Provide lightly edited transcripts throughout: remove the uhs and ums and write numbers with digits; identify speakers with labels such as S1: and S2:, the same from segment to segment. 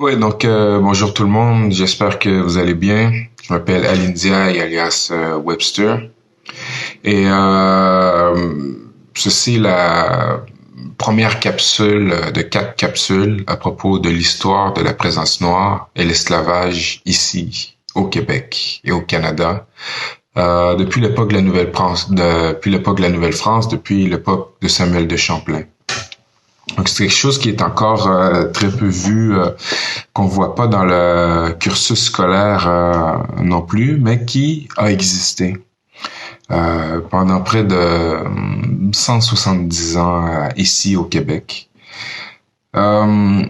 S1: Oui, donc bonjour tout le monde, j'espère que vous allez bien. Je m'appelle Alindia alias Webster et ceci est la première capsule de 4 capsules à propos de l'histoire de la présence noire et l'esclavage ici au Québec et au Canada. Depuis l'époque de la Nouvelle-France, depuis l'époque de Samuel de Champlain. Donc c'est quelque chose qui est encore très peu vu, qu'on voit pas dans le cursus scolaire non plus, mais qui a existé pendant près de 170 ans ici au Québec. Euh,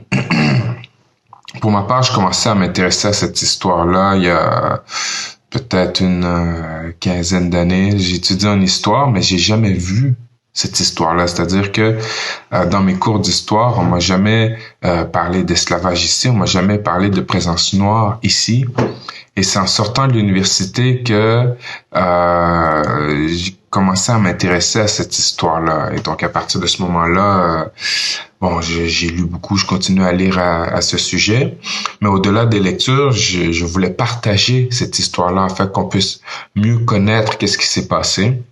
S1: pour ma part, je commençais à m'intéresser à cette histoire-là il y a peut-être une quinzaine d'années. J'ai étudié en histoire, mais j'ai jamais vu cette histoire-là. C'est-à-dire que dans mes cours d'histoire, on m'a jamais parlé d'esclavage ici, on m'a jamais parlé de présence noire ici. Et c'est en sortant de l'université que j'ai commencé à m'intéresser à cette histoire-là. Et donc à partir de ce moment-là, j'ai lu beaucoup, je continue à lire à ce sujet. Mais au-delà des lectures, je voulais partager cette histoire-là afin qu'on puisse mieux connaître qu'est-ce qui s'est passé.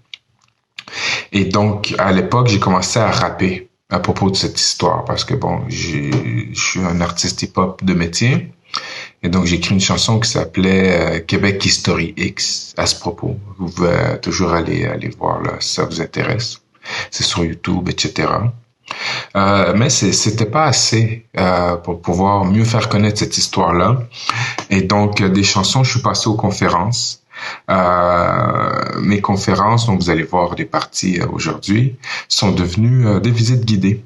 S1: Et donc, à l'époque, j'ai commencé à rapper à propos de cette histoire parce que je suis un artiste hip-hop de métier. Et donc, j'ai écrit une chanson qui s'appelait Québec History X à ce propos. Vous pouvez toujours aller voir là si ça vous intéresse. C'est sur YouTube, etc. Mais c'était pas assez pour pouvoir mieux faire connaître cette histoire-là. Et donc, des chansons, je suis passé aux conférences. Mes conférences, dont vous allez voir des parties aujourd'hui, sont devenues des visites guidées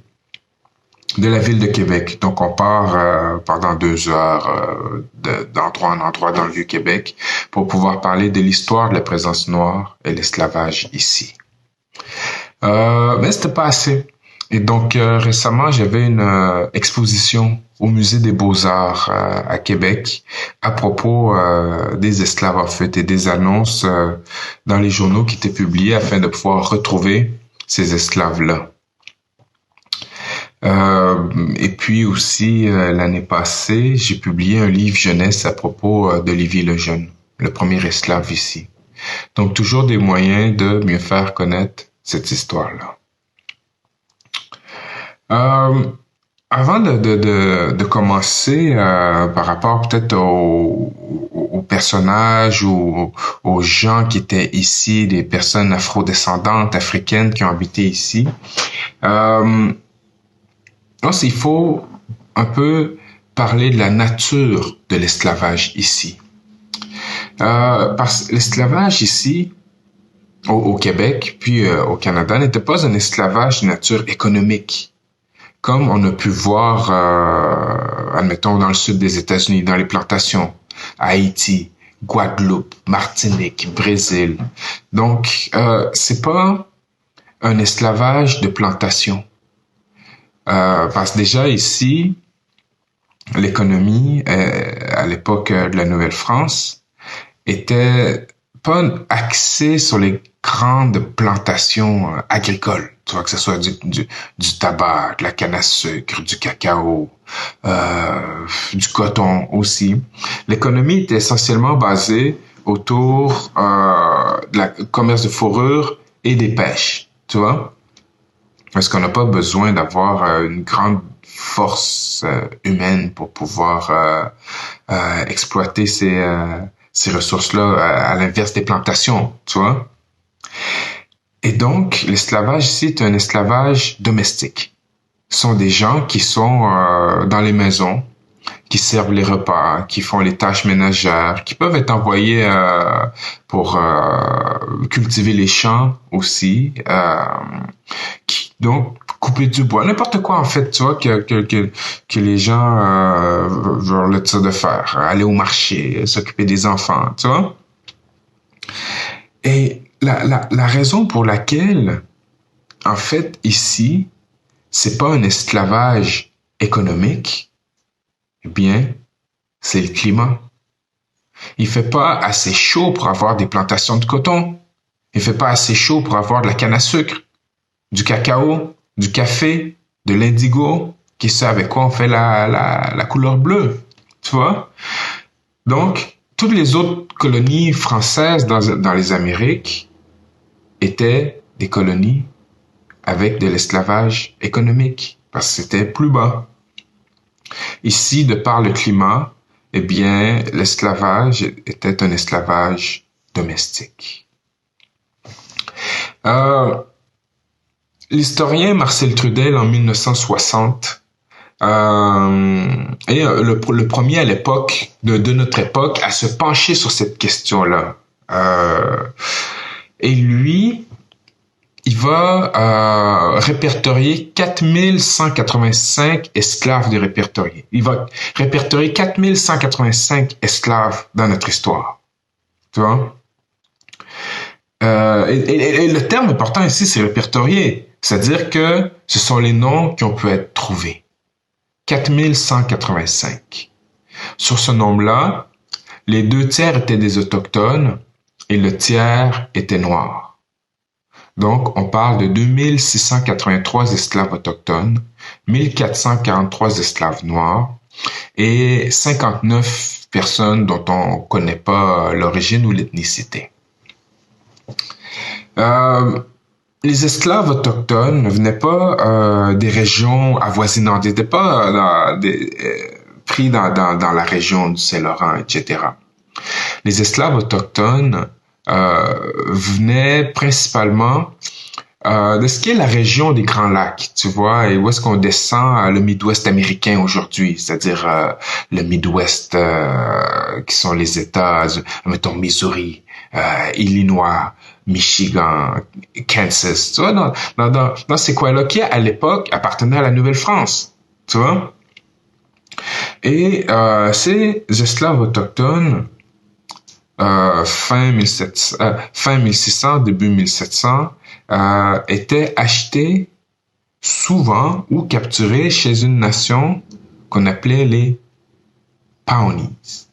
S1: de la ville de Québec. Donc, on part pendant 2 heures d'endroit en endroit dans le Vieux-Québec pour pouvoir parler de l'histoire de la présence noire et l'esclavage ici. Mais c'était pas assez. Et donc, récemment, j'avais une exposition au Musée des Beaux-Arts à Québec à propos des esclaves, en fait, et des annonces dans les journaux qui étaient publiées afin de pouvoir retrouver ces esclaves-là. Et puis aussi, l'année passée, j'ai publié un livre jeunesse à propos d'Olivier Lejeune, le premier esclave ici. Donc, toujours des moyens de mieux faire connaître cette histoire-là. Avant de commencer, par rapport peut-être aux personnages ou aux gens qui étaient ici, des personnes afrodescendantes, africaines qui ont habité ici, il faut un peu parler de la nature de l'esclavage ici. Parce que l'esclavage ici, au Québec, puis au Canada, n'était pas un esclavage de nature économique, comme on a pu voir, admettons, dans le sud des États-Unis, dans les plantations, Haïti, Guadeloupe, Martinique, Brésil. Donc, c'est pas un esclavage de plantation. Parce que déjà ici, l'économie, à l'époque de la Nouvelle-France, était pas axée sur les grandes plantations agricoles. Tu vois, que ce soit du tabac, de la canne à sucre, du cacao, du coton aussi. L'économie était essentiellement basée autour de la commerce de fourrure et des pêches, tu vois. Parce qu'on n'a pas besoin d'avoir une grande force humaine pour pouvoir exploiter ces ressources-là à l'inverse des plantations, tu vois. Et donc, l'esclavage ici est un esclavage domestique. Ce sont des gens qui sont dans les maisons, qui servent les repas, qui font les tâches ménagères, qui peuvent être envoyés pour cultiver les champs aussi, donc couper du bois, n'importe quoi en fait, tu vois, que les gens veulent le tir de faire, aller au marché, s'occuper des enfants, tu vois. Et la raison pour laquelle, en fait, ici, c'est pas un esclavage économique, eh bien, c'est le climat. Il fait pas assez chaud pour avoir des plantations de coton. Il fait pas assez chaud pour avoir de la canne à sucre, du cacao, du café, de l'indigo, qui sait avec quoi on fait la couleur bleue. Tu vois? Donc, toutes les autres colonies françaises dans les Amériques étaient des colonies avec de l'esclavage économique, parce que c'était plus bas. Ici, de par le climat, eh bien, l'esclavage était un esclavage domestique. L'historien Marcel Trudel, en 1960, est le premier à l'époque de notre époque à se pencher sur cette question-là. Et lui, il va répertorier 4185 esclaves de répertoriés. Il va répertorier 4185 esclaves dans notre histoire. Tu vois? Et le terme important ici, c'est répertorié. C'est-à-dire que ce sont les noms qui ont pu être trouvés. 4185. Sur ce nombre-là, les 2 tiers étaient des autochtones et le tiers était noir. Donc, on parle de 2683 esclaves autochtones, 1443 esclaves noirs et 59 personnes dont on ne connaît pas l'origine ou l'ethnicité. Les esclaves autochtones ne venaient pas des régions avoisinantes, ils n'étaient pas pris dans la région du Saint-Laurent, etc. Les esclaves autochtones venaient principalement de ce qui est la région des Grands Lacs, tu vois, et où est-ce qu'on descend le Midwest américain aujourd'hui, c'est-à-dire le Midwest qui sont les États, mettons Missouri, Illinois, Michigan, Kansas, tu vois, dans ces coins-là qui à l'époque appartenaient à la Nouvelle-France, tu vois. Et ces esclaves autochtones fin 1600, début 1700, étaient achetés souvent ou capturés chez une nation qu'on appelait les Pawnees.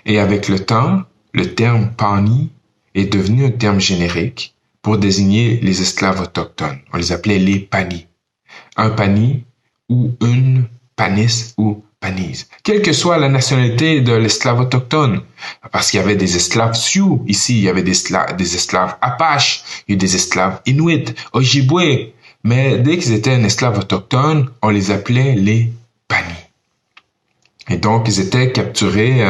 S1: Et avec le temps, le terme Pawnee est devenu un terme générique pour désigner les esclaves autochtones. On les appelait les Panis. Un Pani ou une Panis ou Panise. Quelle que soit la nationalité de l'esclave autochtone, parce qu'il y avait des esclaves Sioux ici, il y avait des esclaves Apaches, il y a des esclaves Inuits, Ojibwe, mais dès qu'ils étaient un esclave autochtone, on les appelait les Panis. Et donc, ils étaient capturés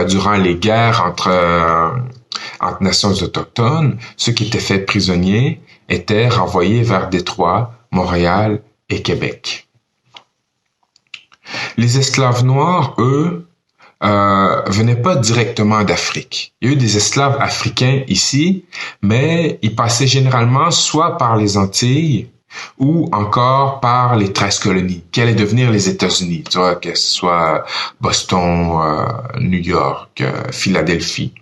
S1: durant les guerres entre nations autochtones. Ceux qui étaient faits prisonniers étaient renvoyés vers Détroit, Montréal et Québec. Les esclaves noirs, eux, venaient pas directement d'Afrique. Il y a eu des esclaves africains ici, mais ils passaient généralement soit par les Antilles ou encore par les 13 colonies, qui allaient devenir les États-Unis, tu vois, que ce soit Boston, New York, Philadelphie.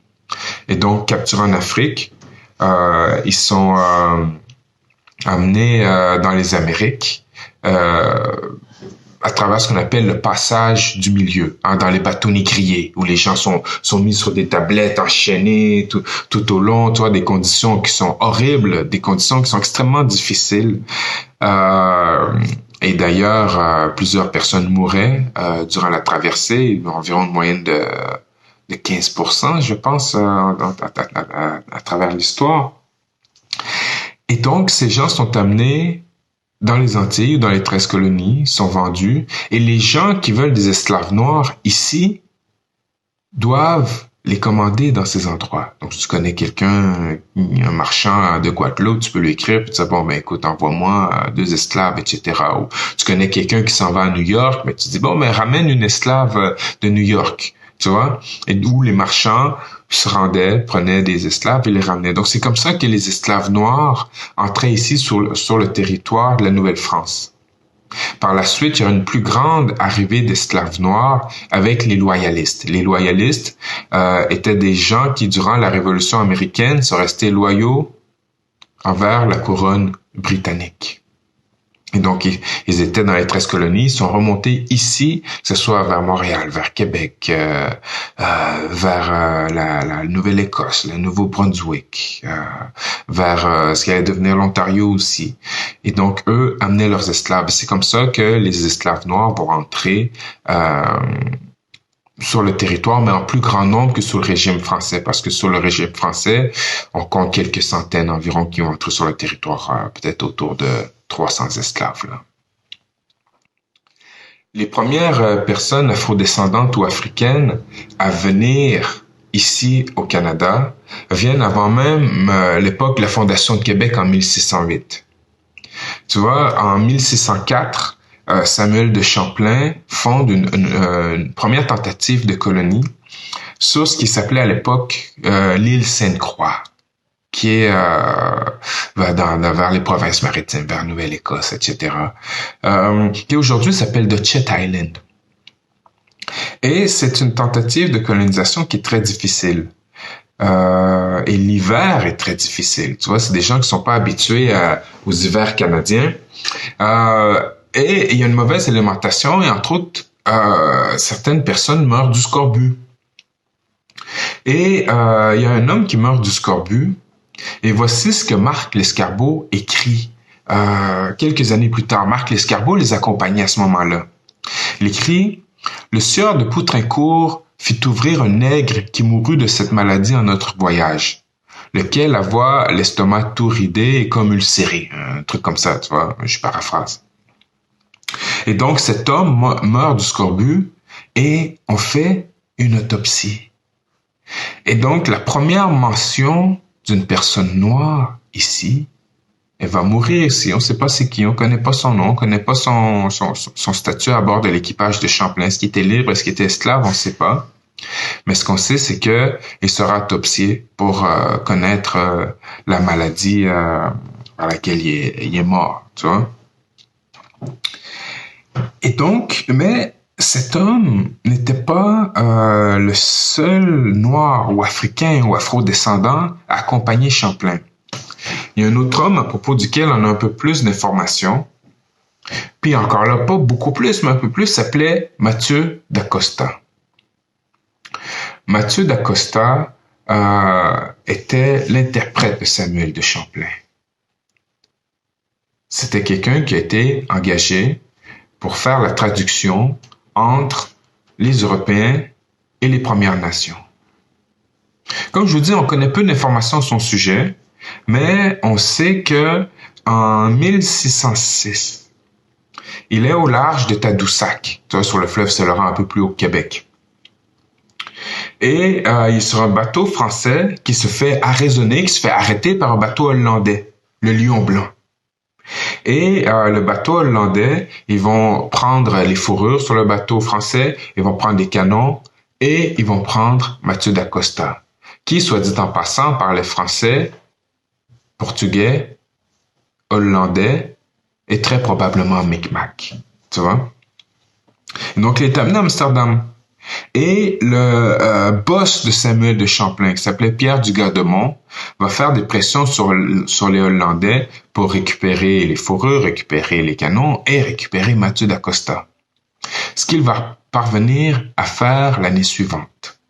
S1: Et donc, capturés en Afrique, ils sont amenés dans les Amériques à travers ce qu'on appelle le passage du milieu, hein, dans les bateaux négriers, où les gens sont mis sur des tablettes, enchaînés tout au long, tu vois, des conditions qui sont horribles, des conditions qui sont extrêmement difficiles. Et d'ailleurs, plusieurs personnes mouraient durant la traversée, environ une moyenne de 15%, je pense, à travers l'histoire. Et donc, ces gens sont amenés dans les Antilles ou dans les 13 colonies, sont vendus, et les gens qui veulent des esclaves noirs ici doivent les commander dans ces endroits. Donc, si tu connais quelqu'un, un marchand de Guadeloupe, tu peux lui écrire, puis tu dis, bon, ben écoute, envoie-moi 2 esclaves, etc. Ou tu connais quelqu'un qui s'en va à New York, mais tu dis, bon, ben ramène une esclave de New York, tu vois, et où les marchands se rendaient, prenaient des esclaves et les ramenaient. Donc, c'est comme ça que les esclaves noirs entraient ici sur le territoire de la Nouvelle-France. Par la suite, il y a une plus grande arrivée d'esclaves noirs avec les loyalistes. Les loyalistes étaient des gens qui, durant la Révolution américaine, sont restés loyaux envers la couronne britannique. Et donc, ils étaient dans les 13 colonies, ils sont remontés ici, que ce soit vers Montréal, vers Québec, vers la Nouvelle-Écosse, le Nouveau-Brunswick, vers ce qui allait devenir l'Ontario aussi. Et donc, eux amenaient leurs esclaves. C'est comme ça que les esclaves noirs vont rentrer sur le territoire, mais en plus grand nombre que sous le régime français, parce que sous le régime français, on compte quelques centaines environ qui vont entrer sur le territoire, peut-être autour de 300 esclaves. Là. Les premières personnes afrodescendantes ou africaines à venir ici au Canada viennent avant même l'époque de la fondation de Québec en 1608. Tu vois, en 1604, Samuel de Champlain fonde une première tentative de colonie sur ce qui s'appelait à l'époque l'île Sainte-Croix, qui est vers les provinces maritimes, vers Nouvelle-Écosse, etc., qui aujourd'hui s'appelle Dutchett Island. Et c'est une tentative de colonisation qui est très difficile. Et l'hiver est très difficile. Tu vois, c'est des gens qui sont pas habitués aux hivers canadiens. Et il y a une mauvaise alimentation et entre autres, certaines personnes meurent du scorbut. Et il y a un homme qui meurt du scorbut. Et voici ce que Marc Lescarbot écrit quelques années plus tard. Marc Lescarbot les accompagnait à ce moment-là. Il écrit « Le sieur de Poutrincourt fit ouvrir un nègre qui mourut de cette maladie en notre voyage, lequel avoit l'estomac tout ridé et comme ulcéré. » Un truc comme ça, tu vois, je paraphrase. Et donc, cet homme meurt du scorbut et on fait une autopsie. Et donc, la première mention d'une personne noire ici, elle va mourir ici. On ne sait pas c'est qui, on ne connaît pas son nom, on ne connaît pas son statut à bord de l'équipage de Champlain. Est-ce qu'il était libre, est-ce qu'il était esclave, on ne sait pas. Mais ce qu'on sait, c'est que il sera autopsié pour connaître la maladie par laquelle il est mort, tu vois. Et donc, mais cet homme n'était pas le seul noir ou africain ou afro-descendant à accompagner Champlain. Il y a un autre homme à propos duquel on a un peu plus d'informations. Puis encore là, pas beaucoup plus, mais un peu plus, s'appelait Mathieu d'Acosta. Mathieu d'Acosta était l'interprète de Samuel de Champlain. C'était quelqu'un qui a été engagé pour faire la traduction entre les Européens et les Premières Nations. Comme je vous dis, on connaît peu d'informations sur son sujet, mais on sait que en 1606, il est au large de Tadoussac, tu vois, sur le fleuve Saint-Laurent, un peu plus haut au Québec. Et il est sur un bateau français qui se fait arraisonner, qui se fait arrêter par un bateau hollandais, le Lion Blanc. Et le bateau hollandais, ils vont prendre les fourrures sur le bateau français, ils vont prendre des canons et ils vont prendre Mathieu d'Acosta, qui, soit dit en passant, parlait français, portugais, hollandais et très probablement Micmac, tu vois. Donc, il est amené à Amsterdam. Et le boss de Samuel de Champlain, qui s'appelait Pierre du Gardemont, va faire des pressions sur les Hollandais pour récupérer les fourrures, récupérer les canons et récupérer Mathieu d'Acosta. Ce qu'il va parvenir à faire l'année suivante.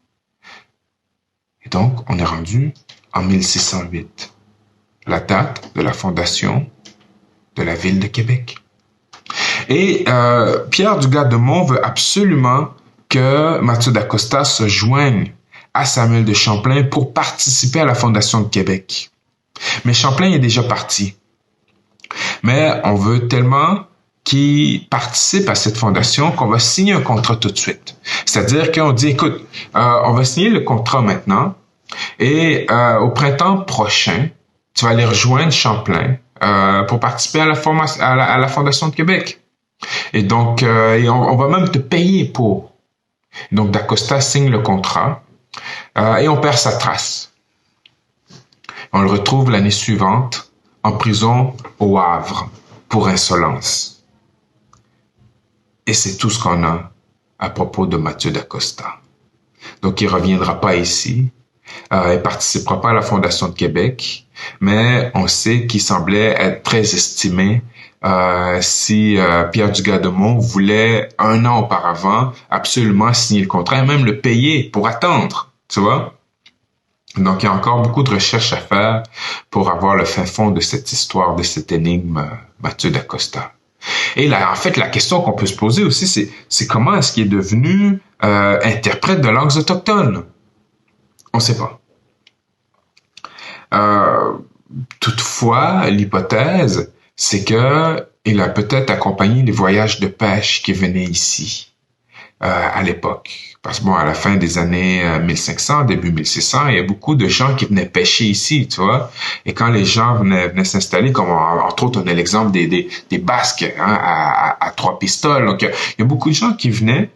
S1: Et donc, on est rendu en 1608, la date de la fondation de la ville de Québec. Et Pierre du Gardemont veut absolument que Mathieu d'Acosta se joigne à Samuel de Champlain pour participer à la fondation de Québec. Mais Champlain est déjà parti. Mais on veut tellement qu'il participe à cette fondation qu'on va signer un contrat tout de suite. C'est-à-dire qu'on dit, écoute, on va signer le contrat maintenant et au printemps prochain, tu vas aller rejoindre Champlain pour participer à la fondation de Québec. Et donc, on va même te payer pour. Donc, d'Acosta signe le contrat et on perd sa trace. On le retrouve l'année suivante en prison au Havre pour insolence. Et c'est tout ce qu'on a à propos de Mathieu d'Acosta. Donc, il reviendra pas ici, il participera pas à la fondation de Québec, mais on sait qu'il semblait être très estimé si Pierre Dugas-Demont voulait 1 an auparavant absolument signer le contrat et même le payer pour attendre, tu vois. Donc, il y a encore beaucoup de recherches à faire pour avoir le fin fond de cette histoire, de cette énigme Mathieu Dacosta. Et là, en fait, la question qu'on peut se poser aussi, c'est comment est-ce qu'il est devenu interprète de langues autochtones? On ne sait pas. Toutefois, l'hypothèse, c'est que il a peut-être accompagné les voyages de pêche qui venaient ici à l'époque. Parce que bon, à la fin des années 1500, début 1600, il y a beaucoup de gens qui venaient pêcher ici, tu vois. Et quand les gens venaient s'installer, comme entre autres, on a l'exemple des Basques hein, à Trois-Pistoles. Donc, il y a beaucoup de gens qui venaient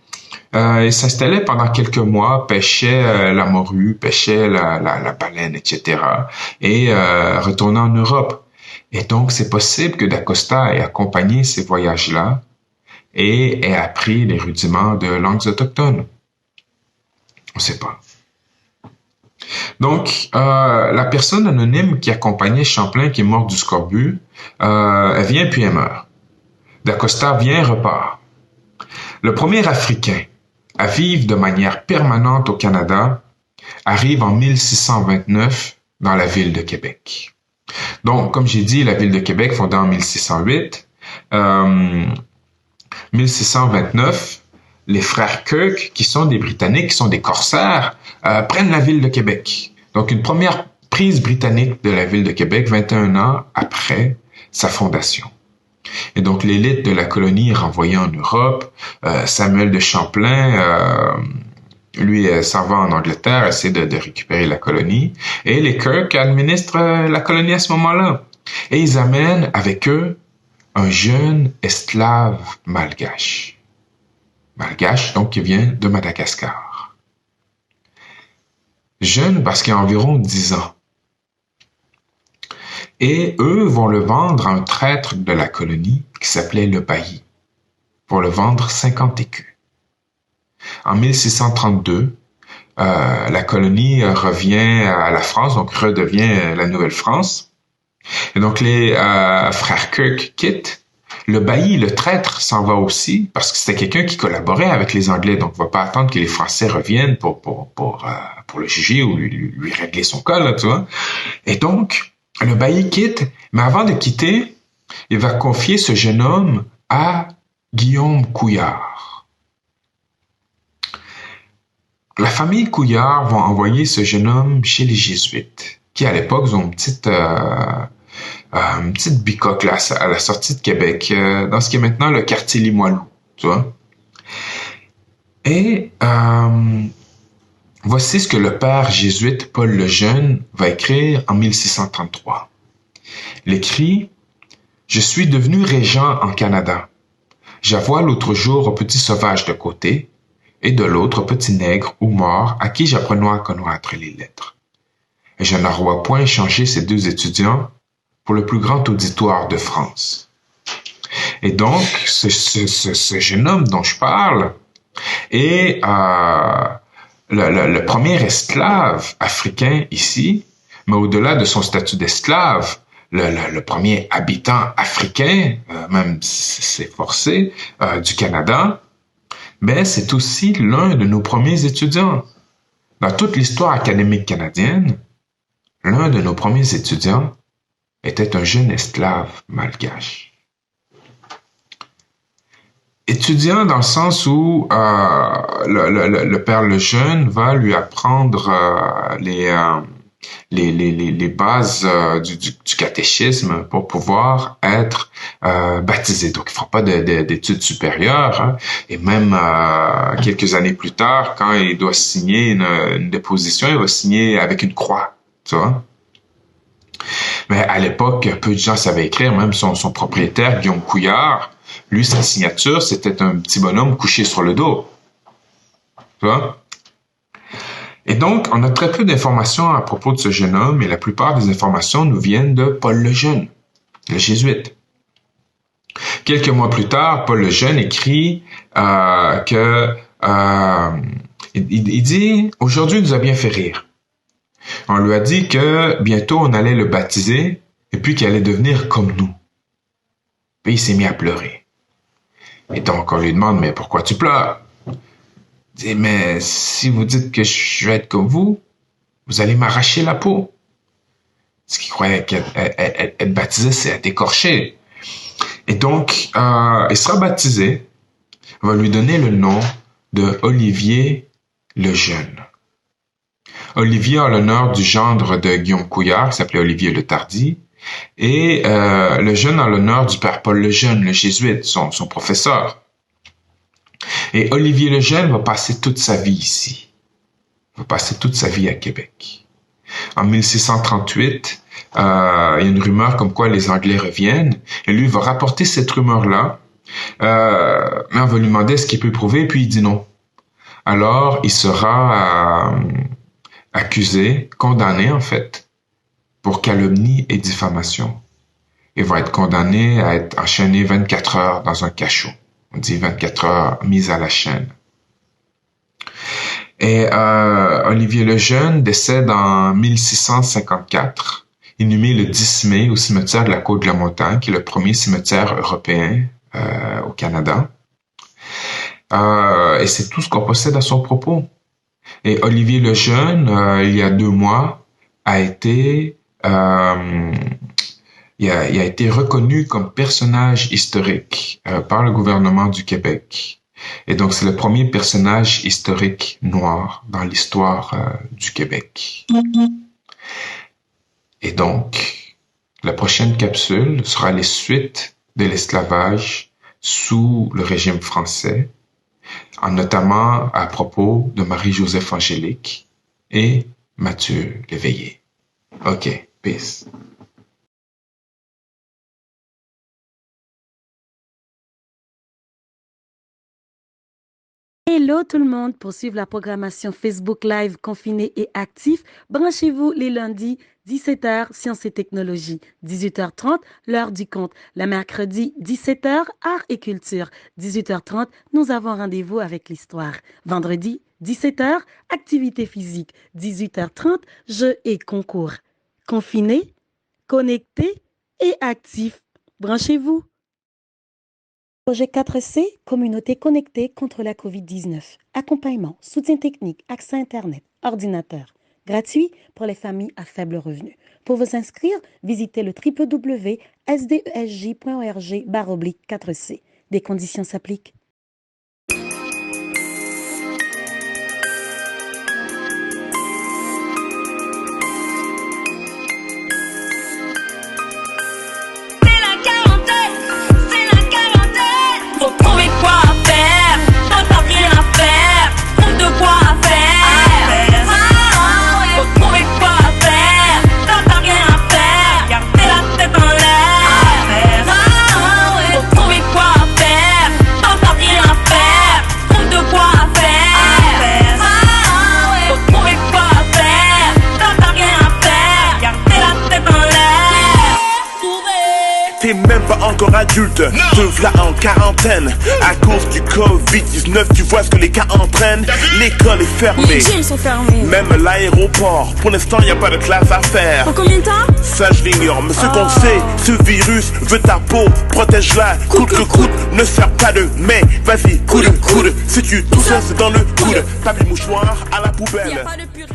S1: et s'installaient pendant quelques mois, pêchaient la morue, pêchaient la baleine, etc. Et retournaient en Europe. Et donc, c'est possible que Dacosta ait accompagné ces voyages-là et ait appris les rudiments de langues autochtones. On ne sait pas. Donc, la personne anonyme qui accompagnait Champlain, qui est mort du scorbut, elle vient puis elle meurt. Dacosta vient et repart. Le premier Africain à vivre de manière permanente au Canada arrive en 1629 dans la ville de Québec. Donc, comme j'ai dit, la ville de Québec, fondée en 1608, 1629, les frères Kirk, qui sont des Britanniques, qui sont des corsaires, prennent la ville de Québec. Donc, une première prise britannique de la ville de Québec 21 ans après sa fondation. Et donc, l'élite de la colonie est renvoyée en Europe. Samuel de Champlain, lui, s'en va en Angleterre, essaie de récupérer la colonie. Et les Kirk administrent la colonie à ce moment-là. Et ils amènent avec eux un jeune esclave malgache. Malgache, donc, qui vient de Madagascar. Jeune parce qu'il a environ 10 ans. Et eux vont le vendre à un traître de la colonie qui s'appelait le bailli, pour le vendre 50 écus. En 1632, la colonie revient à la France, donc redevient la Nouvelle-France. Et donc les frères Kirk quittent. Le bailli, le traître, s'en va aussi parce que c'était quelqu'un qui collaborait avec les Anglais. Donc, on va pas attendre que les Français reviennent pour le juger ou lui régler son cas, là, tu vois. Et donc, le bailli quitte, mais avant de quitter, il va confier ce jeune homme à Guillaume Couillard. La famille Couillard va envoyer ce jeune homme chez les Jésuites, qui à l'époque ont une petite bicoque là, à la sortie de Québec, dans ce qui est maintenant le quartier Limoilou, tu vois. Et voici ce que le père jésuite Paul le Jeune va écrire en 1633. Il écrit « Je suis devenu régent en Canada. J'avoue l'autre jour au petit sauvage de côté et de l'autre au petit nègre ou mort à qui j'apprenais à connaître les lettres. Et je n'aurais point échangé ces deux étudiants pour le plus grand auditoire de France. » Et donc, ce jeune homme dont je parle est le premier esclave africain ici, mais au-delà de son statut d'esclave, le premier habitant africain, même si c'est forcé, du Canada, mais c'est aussi l'un de nos premiers étudiants. Dans toute l'histoire académique canadienne, l'un de nos premiers étudiants était un jeune esclave malgache. Étudiant dans le sens où le père Lejeune va lui apprendre les bases du catéchisme pour pouvoir être baptisé. Donc, il ne fera pas d'études supérieures. Hein. Et même quelques années plus tard, quand il doit signer une déposition, il va signer avec une croix. Tu vois? Mais à l'époque, peu de gens savaient écrire, même son propriétaire, Guillaume Couillard, lui, sa signature, c'était un petit bonhomme couché sur le dos. Tu vois? Et donc, on a très peu d'informations à propos de ce jeune homme, et la plupart des informations nous viennent de Paul le Jeune, le jésuite. Quelques mois plus tard, Paul le Jeune écrit il dit « Aujourd'hui, il nous a bien fait rire. On lui a dit que bientôt on allait le baptiser et puis qu'il allait devenir comme nous. » Puis il s'est mis à pleurer. Et donc, on lui demande, mais pourquoi tu pleures? Il dit, mais si vous dites que je vais être comme vous allez m'arracher la peau. Ce qu'il croyait qu'être baptisé, c'est être écorché. Et donc, il sera baptisé. On va lui donner le nom de Olivier le Jeune. Olivier en l'honneur du gendre de Guillaume Couillard, qui s'appelait Olivier le Tardy, et le Jeune en l'honneur du père Paul le Jeune, le jésuite, son professeur. Et Olivier le Jeune va passer toute sa vie ici. Il va passer toute sa vie à Québec. En 1638, il y a une rumeur comme quoi les Anglais reviennent, et lui va rapporter cette rumeur-là, mais on va lui demander est-ce qu'il peut prouver, puis il dit non. Alors, il sera accusé, condamné en fait, pour calomnie et diffamation. Il va être condamné à être enchaîné 24 heures dans un cachot. On dit 24 heures mis à la chaîne. Et Olivier le Jeune décède en 1654, inhumé le 10 mai au cimetière de la Côte-de-la-Montagne, qui est le premier cimetière européen au Canada. Et c'est tout ce qu'on possède à son propos. Et Olivier le Jeune, il y a 2 mois, a été reconnu comme personnage historique par le gouvernement du Québec. Et donc, c'est le premier personnage historique noir dans l'histoire du Québec. Et donc, la prochaine capsule sera les suites de l'esclavage sous le régime français, notamment à propos de Marie-Joseph Angélique et Mathieu Léveillé. OK, peace.
S2: Hello tout le monde, pour suivre la programmation Facebook Live Confiné et Actif, branchez-vous les lundis 17h Sciences et Technologies, 18h30 l'heure du conte, le mercredi 17h Art et Culture, 18h30 nous avons rendez-vous avec l'histoire, vendredi 17h Activité physique, 18h30 Jeux et concours. Confiné, connecté et actif, branchez-vous. Projet 4C, communauté connectée contre la COVID-19. Accompagnement, soutien technique, accès Internet, ordinateur. Gratuit pour les familles à faible revenu. Pour vous inscrire, visitez le www.sdesj.org/4C. Des conditions s'appliquent.
S3: T'es même pas encore adulte, te v'là en quarantaine. À cause du Covid-19, tu vois ce que les cas entraînent. L'école est fermée,
S4: les gyms sont fermés,
S3: même l'aéroport. Pour l'instant, y a pas de classe à faire.
S4: Pour combien de temps?
S3: Ça, je l'ignore, mais ce qu'on sait, ce virus veut ta peau, protège-la, coûte que coûte. Ne sers pas de mais, vas-y, coude. Si tu tousses, c'est dans le coude. Papier mouchoir à la poubelle.
S4: Y a pas de purée.